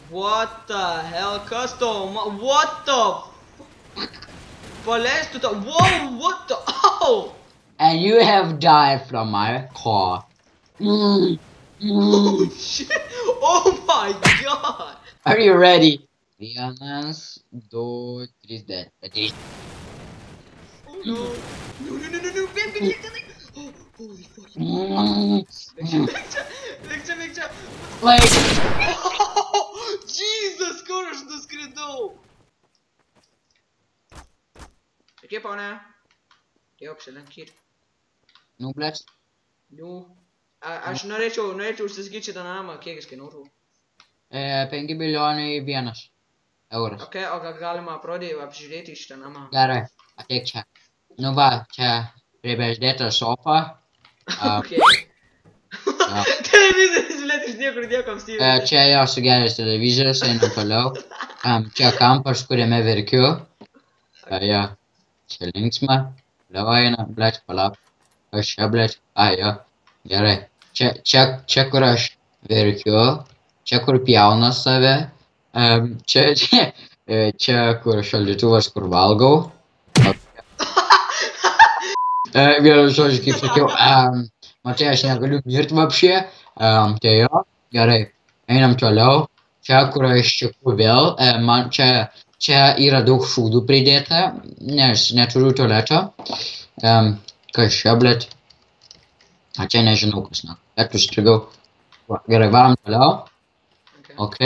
What the hell, custom? What the Paleis to the whoa, what the oh! And you have died from my car. Oh shit! Oh my god! Are you ready? Vienas, du, trys, dead. Oh no! No! Bėk! Oh, holy fucking! Bėgčia! Like, Oh, Jesus, kur aš nuskridau? Kaip, pane? Jau apsilankyti. nu, blėt. Nu, aš norėčiau užsisakyti šitą namą, kiek jis kainuotų. 5 milijonai vienas euras. Ok, o gal galima apžiūrėti šitą namą? Gerai, ateik čia. Nu va, čia pribeždėta sofa. Ok. Televizorius, žiūrėt, iš niekur nieko apsijungia. Čia jau sugeris televizorius, einam toliau. Čia kampas, kuriame verkiu. Jo, čia linksma. Toliau eina, blėt, palauk. Aš čia, blėt. Jo, gerai. Čia kur aš verkiu. Čia kur pjauna save. Čia kur šaldytuvas, kur valgau. Vienu žodžiu, kaip sakiau, matai, aš negaliu mirti vapšė. Tai jo, gerai. Einam toliau. Čia kur aš čeku vėl. Man čia yra daug šūdų pridėta, nes neturiu tualeto. Kas čia, blėt? Čia nežinau kas, na. Bet užstrigau. Gerai, varom toliau. Ok.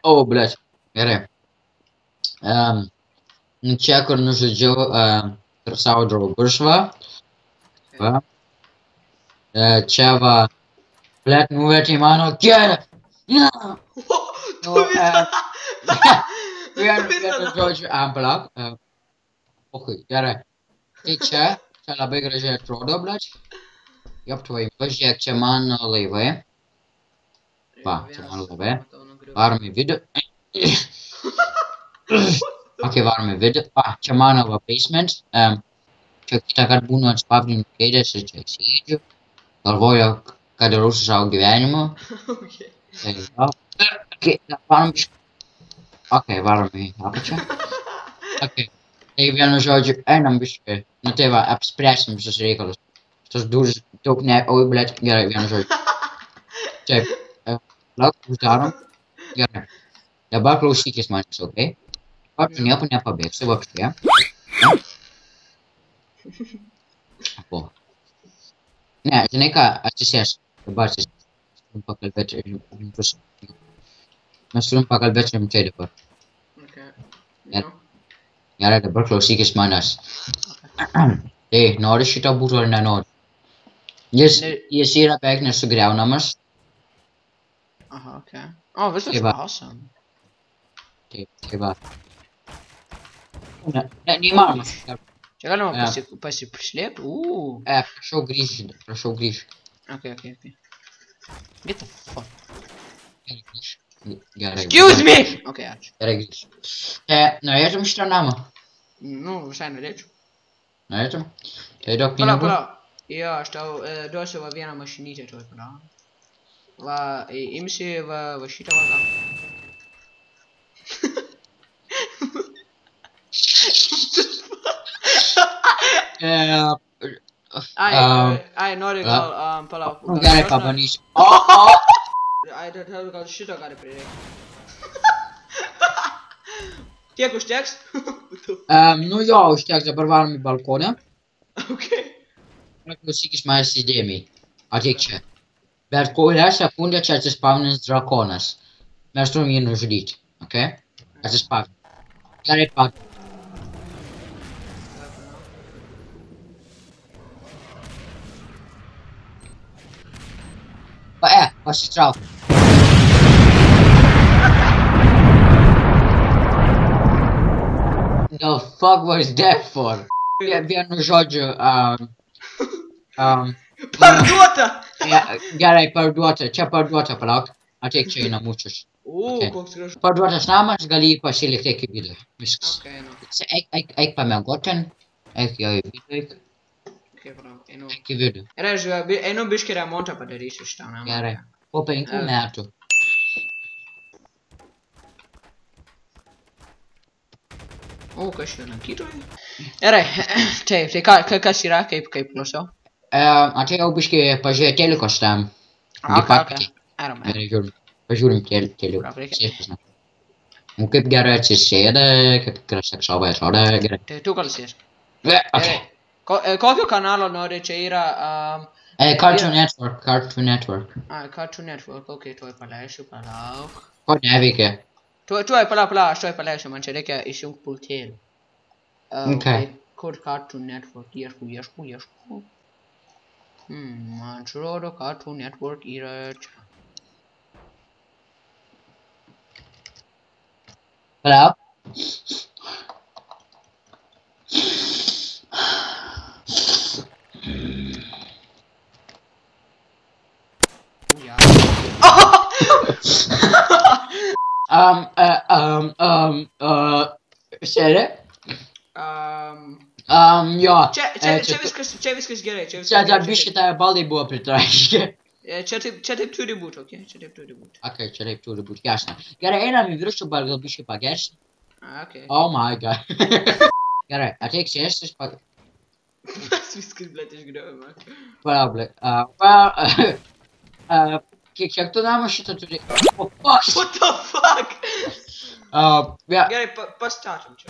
O, blėt. Gerai. Čia kur nužudžiau per savo draugus, va. Va. Čia va. Blėt, nuvertė mano kėdę. Vienu žodžiu, palauk. Ok, gerai. Tai čia labai gražiai atrodo, blėt. Jop, tvai, pažiūrėk, čia mano laivai. Va, čia mano laivai. Varom į vidų. Ok, varom į vidų. Čia mano va basement. Čia kitą kartą būnu ant spavdinių kėdės ir čia sėdžiu. Galvoju, ką darau su savo gyvenimu. Tai va. Ok, varom iš... Ok, varom į apačią. Ok. Tai vienu žodžiu, einam biškai. Nu tai va, apspręsim visus reikalus. Tos duris daug ne... Oi, blėt, gerai, vienu žodžiu. Taip. Lauk, uždarom. Gerai. Dabar klausykis manęs, ok? Dabar tu nieko nepabėgsi, vapšė. Apo. Ne, žinai ką, atsisės. Dabar atsisės. Turim pakalbėti rimtus. Mes turim pakalbėti rimtai dabar. Gerai, dabar klausykis manęs. Tai, nori šito būtų ar nenori? Jis yra beveik nesugriaunamas. Aha, ok. O, visas awesome. Taip, tai va. Ne, neįmanomas. Čia galima pasislėpti? Prašau grįžti. Ok. Get the fuck. Gerai, grįžti. Gerai. Excuse me! Ok, ačiū. Gerai, grįžti. Norėtum šitą namą? Nu, visai norėčiau. Norėtum? Tai daug pinigų? Palauk. Jo, aš tau duosiu va vieną mašinytę tuoj palauk. Va, imsi va šitą va tą. Ai, nori gal, palauk. Gerai, pabandysiu. Ai, gal šito gali prireikti. Kiek užteks? Nu jo, užteks, dabar varom į balkoną. Ok. Klausykis manęs įdėmiai. Ateik čia. Bet kurią sekundę čia atsispavnins drakonas. Mes turim jį nužudyti, ok? Atsispavnins. Gerai, pat. Pasitrauk. The fuck was that for? Vienu žodžiu, Parduota! Gerai, parduota. Čia parduota, palauk. Ateik čia į namučius. Koks gražus. Parduotas namas, gali jį pasilikti iki vidų. Viskas. Ok, Eik pamiegot ten. Eik jau į vidų. Eik į vidų. Ir aš einu biškį remontą padarysiu šitam namą. Gerai. Po 5 metų. O, kas čia lankytojai? Gerai, taip, tai kas yra, kaip klausau? Atėjau biškį pažiūrėti teliko šitam. Okay. Arama. Pažiūrim teliko. Nu kaip gerai atsisėda, kaip seksualai atrodo, gerai. Tai tu gal sės. Okay. Kokio kanalo nori, čia yra... Cartoon Network. Cartoon Network, okei, tuoj paleisiu, palauk. Ko neveikia? Tuoj, palauk, aš tuoj paleisiu, man čia reikia išjungti pultėlį. Okay. Kur Cartoon Network, ieškau. Man atrodo, Cartoon Network yra čia. Palauk. Sėdė? Jo. Čia viskas gerai, Čia dar biškį tave baldai buvo pritraiškę. Čia taip turi būti, okei? Čia taip turi būti. Okei, čia taip turi būti, jasna. Gerai, einam į viršų, gal biškį pagersi. Okei. Oh my god. Gerai, ateik sėstis, Mes viskas, blėt, išgriovime. Palauk, blėt. Kiek tu namą šitą turi? Oh, fuck! What the fuck? Gerai, pastatom čia.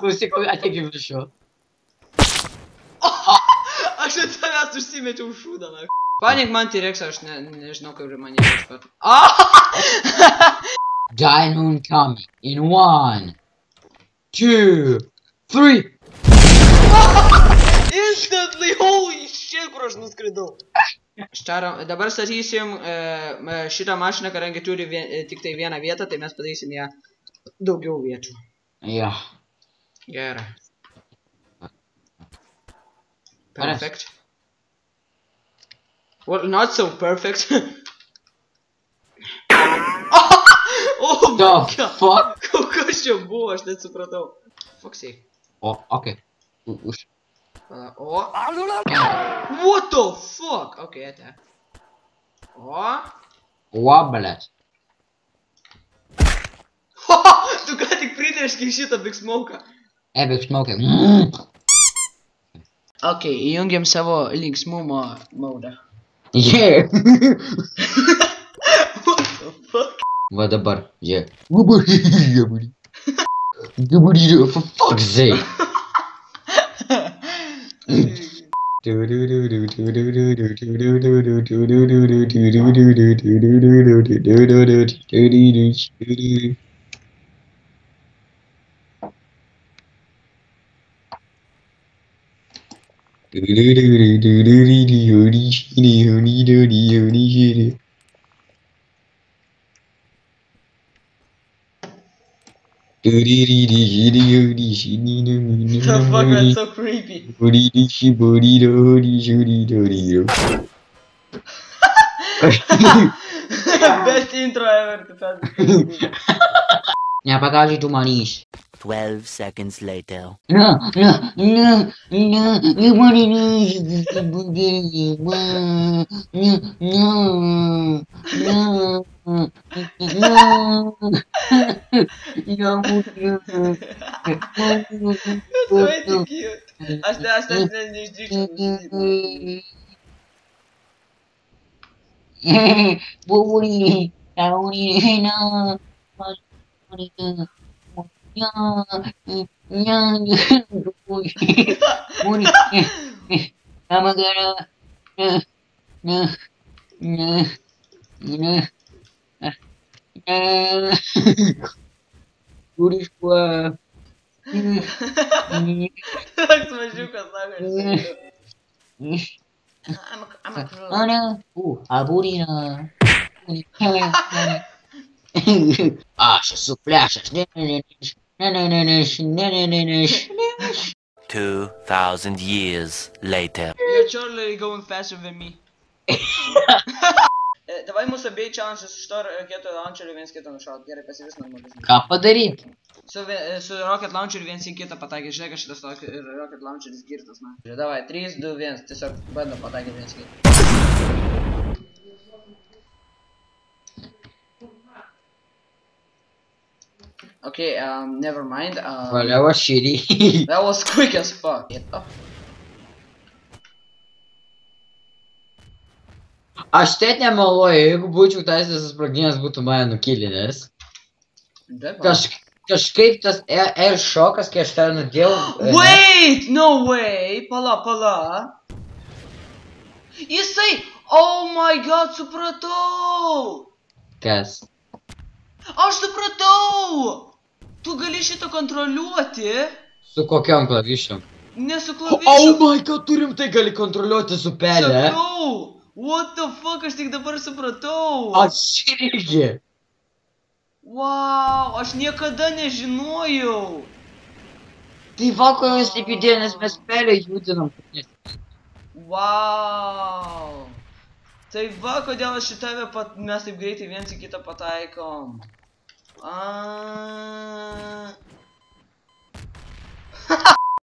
Klausyk, ateik į viršų. Aš ant savęs užsimečiau šūdą, na. Panik man T-Rex, aš nežinau, kaip ir man jį išpat. Diamond coming in 1, 2, 3. Instantly, holy shit, kur aš nuskridau. Dabar statysim šitą mašiną, kadangi turi tik tai vieną vietą, tai mes padarysim ją daugiau vietų. Jo. Gerai. Perfect. Well, not so perfect. Oh my god. Fuck? Kas čia buvo, aš net supratau. Fuck sake. Okay. What the fuck? Okay, ateik. Blėt. Tu ką tik pridėškai šitą Big Smoke'ą. Big Smoke. Okay, įjungiam savo linksmumo modą. Yeah. What the fuck? Va dabar, yeah. For fuck's sake. The fuck, that's so creepy. Best intro ever. Nepagaži tu manys. 12 seconds later. Way too cute. Aš neišdrįčiau. Toks mažiukas, sako, I'm a crow. Aš esu plešas. 2000 years later. You're totally going faster than me. Davai mūsų abiejų challenges iš to raketo launcherio viens kitą nušaut. Gerai, pasivis normalus. Ką padaryt? Su rocket launcheriu viens į kitą pataikė. Žiūrėk, kad šitas rocket launcheris girtas, na. Žiūrėk, davai, 3, 2, 1. Tiesiog bandom pataikyti viens kitą. Okay, never mind. Well, that was shitty. That was quick as fuck. Aš net nemeluoju, jeigu būčiau teisės sprogdinęs, būtų mane nukilinęs. Kažkaip tas air šokas, kai aš tave nudėjau... Wait! No way! Pala. Jisai! Oh my god, supratau! Kas? Aš supratau! Tu gali šitą kontroliuoti? Su kokiom klavišom? Ne su klavišom. Oh my god, turim tai gali kontroliuoti su pelė. Sakau! What the fuck, aš tik dabar supratau. Aš irgi. Wow, aš niekada nežinojau. Tai va, kodėl jis taip judėjo, nes mes pelę judinam. Wow. Tai va, kodėl aš į tave mes taip greitai viens į kitą pataikom.